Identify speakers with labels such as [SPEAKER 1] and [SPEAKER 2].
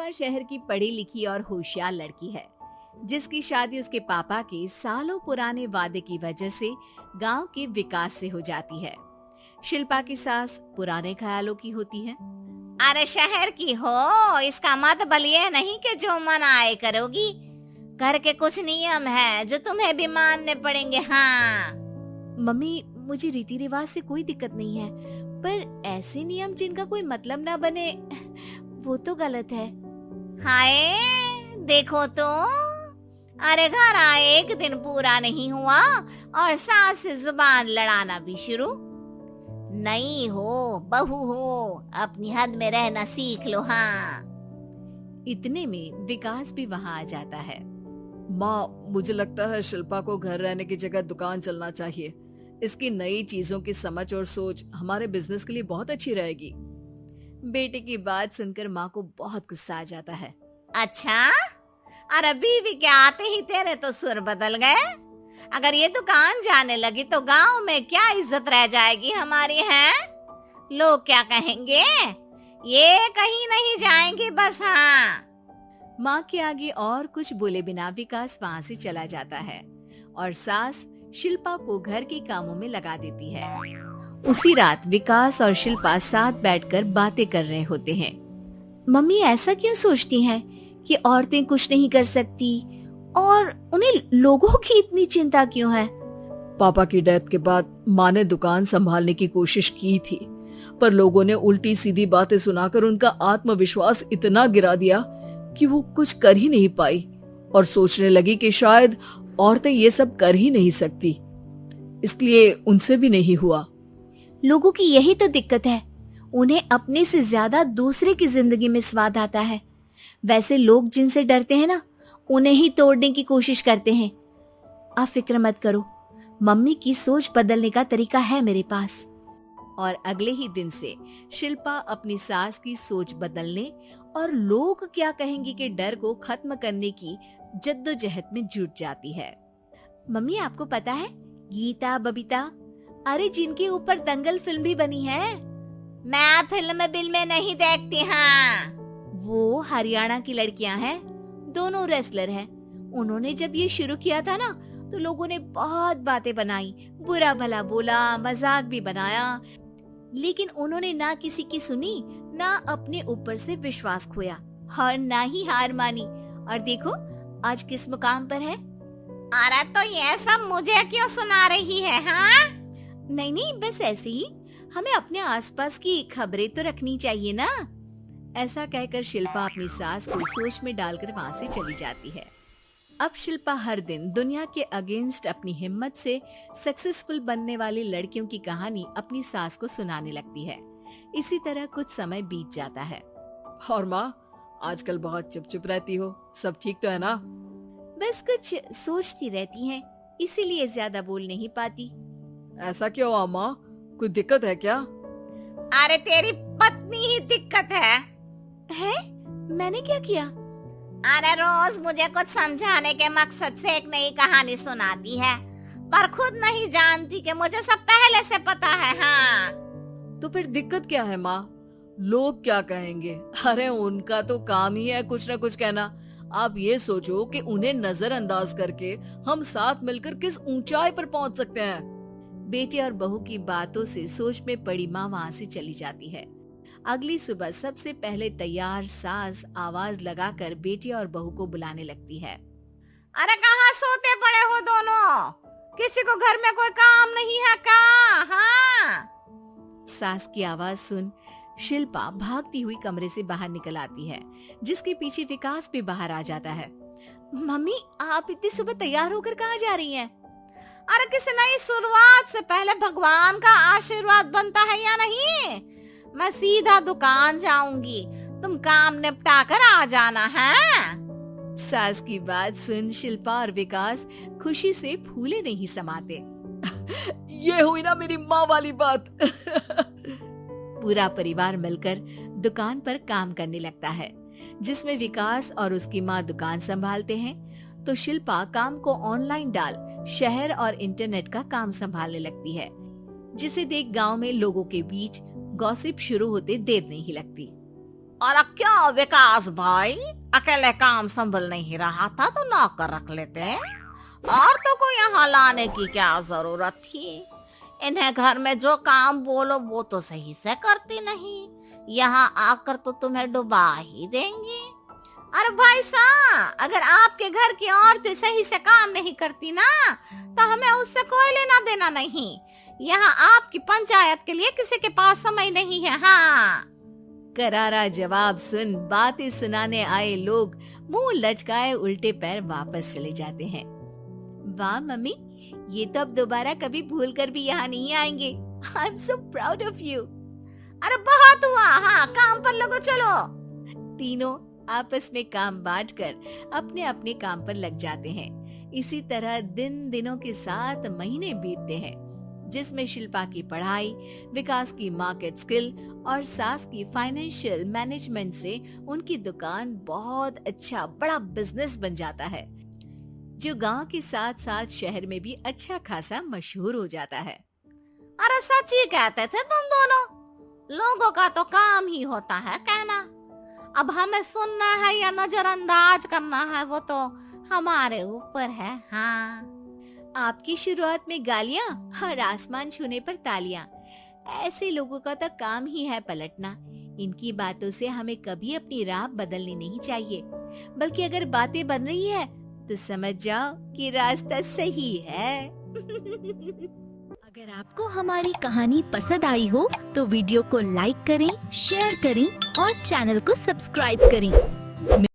[SPEAKER 1] शिल्पा शहर की पढ़ी लिखी और होशियार लड़की है, जिसकी शादी उसके पापा के सालों पुराने वादे की वजह से गांव के विकास से हो जाती है। शिल्पा की सास पुराने ख्यालों की होती है।
[SPEAKER 2] अरे शहर की हो, इसका मतलब ये नहीं कि जो मन आए करोगी। घर के कुछ नियम है जो तुम्हें भी मानने पड़ेंगे। हाँ
[SPEAKER 1] मम्मी, मुझे रीति रिवाज से कोई दिक्कत नहीं है, पर ऐसे नियम जिनका कोई मतलब ना बने वो तो गलत है।
[SPEAKER 2] हाय, देखो तो। अरे घर आए एक दिन पूरा नहीं हुआ और सास से जुबान लड़ाना भी शुरू। नहीं हो, बहू हो, अपनी हद में रहना सीख लो। हाँ
[SPEAKER 1] इतने में विकास भी वहाँ आ जाता है।
[SPEAKER 3] माँ, मुझे लगता है शिल्पा को घर रहने की जगह दुकान चलना चाहिए। इसकी नई चीजों की समझ और सोच हमारे बिजनेस के लिए बहुत अच्छी रहेगी।
[SPEAKER 1] बेटे की बात सुनकर माँ को बहुत गुस्सा आ जाता है।
[SPEAKER 2] अच्छा, अरे बीवी के आते ही तेरे तो सुर बदल गए। अगर ये दुकान जाने लगी तो गांव में क्या इज्जत रह जाएगी हमारी है? लोग क्या कहेंगे? ये कहीं नहीं जाएंगी बस। हाँ
[SPEAKER 1] माँ के आगे और कुछ बोले बिना विकास वहाँ से चला जाता है और सास शिल्पा को घर के कामों में लगा देती है। उसी रात विकास और शिल्पा साथ बैठकर बातें कर रहे होते हैं। मम्मी ऐसा क्यों सोचती हैं कि औरतें कुछ नहीं कर सकती और उन्हें लोगों की इतनी चिंता क्यों है?
[SPEAKER 3] पापा की डेथ के बाद माँ ने दुकान संभालने की कोशिश की थी, पर लोगों ने उल्टी सीधी बातें सुनाकर उनका आत्मविश्वास इतना गिरा दिया कि वो कुछ कर ही नहीं पाई और सोचने लगी कि शायद औरतें ये सब कर ही नहीं सकती, इसलिए उनसे भी नहीं हुआ।
[SPEAKER 1] लोगों की यही तो दिक्कत है, उन्हें अपने से ज्यादा दूसरे की जिंदगी में स्वाद आता है। वैसे लोग जिनसे डरते हैं ना, उन्हें ही तोड़ने की कोशिश करते हैं। आप फिक्र मत करो, मम्मी की सोच बदलने का तरीका है मेरे पास। और अगले ही दिन से शिल्पा अपनी सास की सोच बदलने और लोग क्या कहेंगे के डर को खत्म करने की जद्दोजहद में जुट जाती है। मम्मी, आपको पता है गीता, बबीता, अरे जिनके ऊपर दंगल फिल्म भी बनी है।
[SPEAKER 2] मैं फिल्म बिल में नहीं देखती। हाँ
[SPEAKER 1] वो हरियाणा की लड़कियां हैं, दोनों रेसलर हैं। उन्होंने जब ये शुरू किया था ना, तो लोगों ने बहुत बातें बनाई, बुरा भला बोला, मजाक भी बनाया, लेकिन उन्होंने ना किसी की सुनी, ना अपने ऊपर से विश्वास खोया और ना ही हार मानी। और देखो आज किस मुकाम पर है।
[SPEAKER 2] अरे तो ये सब मुझे क्यों सुना रही है? हाँ
[SPEAKER 1] नहीं, बस ऐसे ही हमें अपने आसपास की खबरें तो रखनी चाहिए ना। ऐसा कहकर शिल्पा अपनी सास को सोच में डालकर वहाँ से चली जाती है। अब शिल्पा हर दिन दुनिया के अगेंस्ट अपनी हिम्मत से सक्सेसफुल बनने वाली लड़कियों की कहानी अपनी सास को सुनाने लगती है। इसी तरह कुछ समय बीत जाता है।
[SPEAKER 3] और माँ, आजकल बहुत चुप रहती हो, सब ठीक तो है ना?
[SPEAKER 1] बस कुछ सोचती रहती हैं, इसीलिए ज्यादा बोल नहीं पाती।
[SPEAKER 3] ऐसा क्यों हुआ माँ, कोई दिक्कत है क्या?
[SPEAKER 2] अरे तेरी पत्नी ही दिक्कत है।
[SPEAKER 1] मैंने क्या किया?
[SPEAKER 2] अरे रोज मुझे कुछ समझाने के मकसद से एक नई कहानी सुनाती है, पर खुद नहीं जानती कि मुझे सब पहले से पता है। हाँ
[SPEAKER 3] तो फिर दिक्कत क्या है माँ? लोग क्या कहेंगे? अरे उनका तो काम ही है कुछ न कुछ कहना। आप ये सोचो कि उन्हें नजरअंदाज करके हम साथ मिलकर किस ऊंचाई पर पहुंच सकते हैं।
[SPEAKER 1] बेटे और बहू की बातों से सोच में पड़ी माँ वहाँ से चली जाती है। अगली सुबह सबसे पहले तैयार सास आवाज लगाकर बेटे और बहू को बुलाने लगती है।
[SPEAKER 2] अरे कहाँ सोते पड़े हो दोनों? किसी को घर में कोई काम नहीं है क्या? हाँ
[SPEAKER 1] सास की आवाज सुन शिल्पा भागती हुई कमरे से बाहर निकल आती है, जिसके पीछे विकास भी बाहर आ जाता है। मम्मी, आप इतनी सुबह तैयार होकर कहाँ जा रही हैं?
[SPEAKER 2] अरे किसी नई शुरुआत से पहले भगवान का आशीर्वाद बनता है या नहीं? मैं सीधा दुकान जाऊंगी, तुम काम निपटा कर आ जाना है।
[SPEAKER 1] सास की बात सुन शिल्पा और विकास खुशी से फूले नहीं समाते।
[SPEAKER 3] ये हुई ना मेरी माँ वाली बात।
[SPEAKER 1] पूरा परिवार मिलकर दुकान पर काम करने लगता है, जिसमें विकास और उसकी माँ दुकान संभालते हैं, तो शिल्पा काम को ऑनलाइन डाल शहर और इंटरनेट का काम संभालने लगती है, जिसे देख गांव में लोगों के बीच गॉसिप शुरू होते देर नहीं लगती।
[SPEAKER 2] और क्या विकास भाई, अकेले काम संभल नहीं रहा था तो नौकर रख लेते, और तो को यहाँ लाने की क्या जरूरत थी। इन्हें घर में जो काम बोलो वो तो सही से करती नहीं, यहाँ आकर तो तुम्हें डुबा ही देंगी। अरे भाई साहब, अगर आपके घर की औरतें सही से काम नहीं करती ना तो हमें उससे कोई लेना देना नहीं। यहाँ आपकी पंचायत के लिए किसी के पास समय नहीं है। हाँ,
[SPEAKER 1] करारा जवाब सुन बातें सुनाने आए लोग मुंह लचकाए उल्टे पैर वापस चले जाते हैं। वाह मम्मी, ये तो अब दोबारा कभी भूल कर भी यहाँ नहीं आएंगे। I am so proud of you.
[SPEAKER 2] अरे बहुत हुआ, हाँ काम पर लगो चलो।
[SPEAKER 1] तीनों आपस में काम बांटकर अपने अपने काम पर लग जाते हैं। इसी तरह दिनों के साथ महीने बीतते हैं, जिसमें शिल्पा की पढ़ाई, विकास की मार्केट स्किल और सास की फाइनेंशियल मैनेजमेंट से उनकी दुकान बहुत अच्छा बड़ा बिजनेस बन जाता है, जो गांव के साथ साथ शहर में भी अच्छा खासा मशहूर हो जाता है।
[SPEAKER 2] अरे सच ही कहते थे तुम दोनों, लोगों का तो काम ही होता है कहना। अब हमें सुनना है या नजरअंदाज करना है वो तो हमारे ऊपर है। हाँ,
[SPEAKER 1] आपकी शुरुआत में गालियां और आसमान छूने पर तालियां, ऐसे लोगों का तो काम ही है पलटना। इनकी बातों से हमें कभी अपनी राह बदलनी नहीं चाहिए, बल्कि अगर बातें बन रही है तो समझ जाओ कि रास्ता सही है।
[SPEAKER 4] अगर आपको हमारी कहानी पसंद आई हो तो वीडियो को लाइक करें, शेयर करें और चैनल को सब्सक्राइब करें।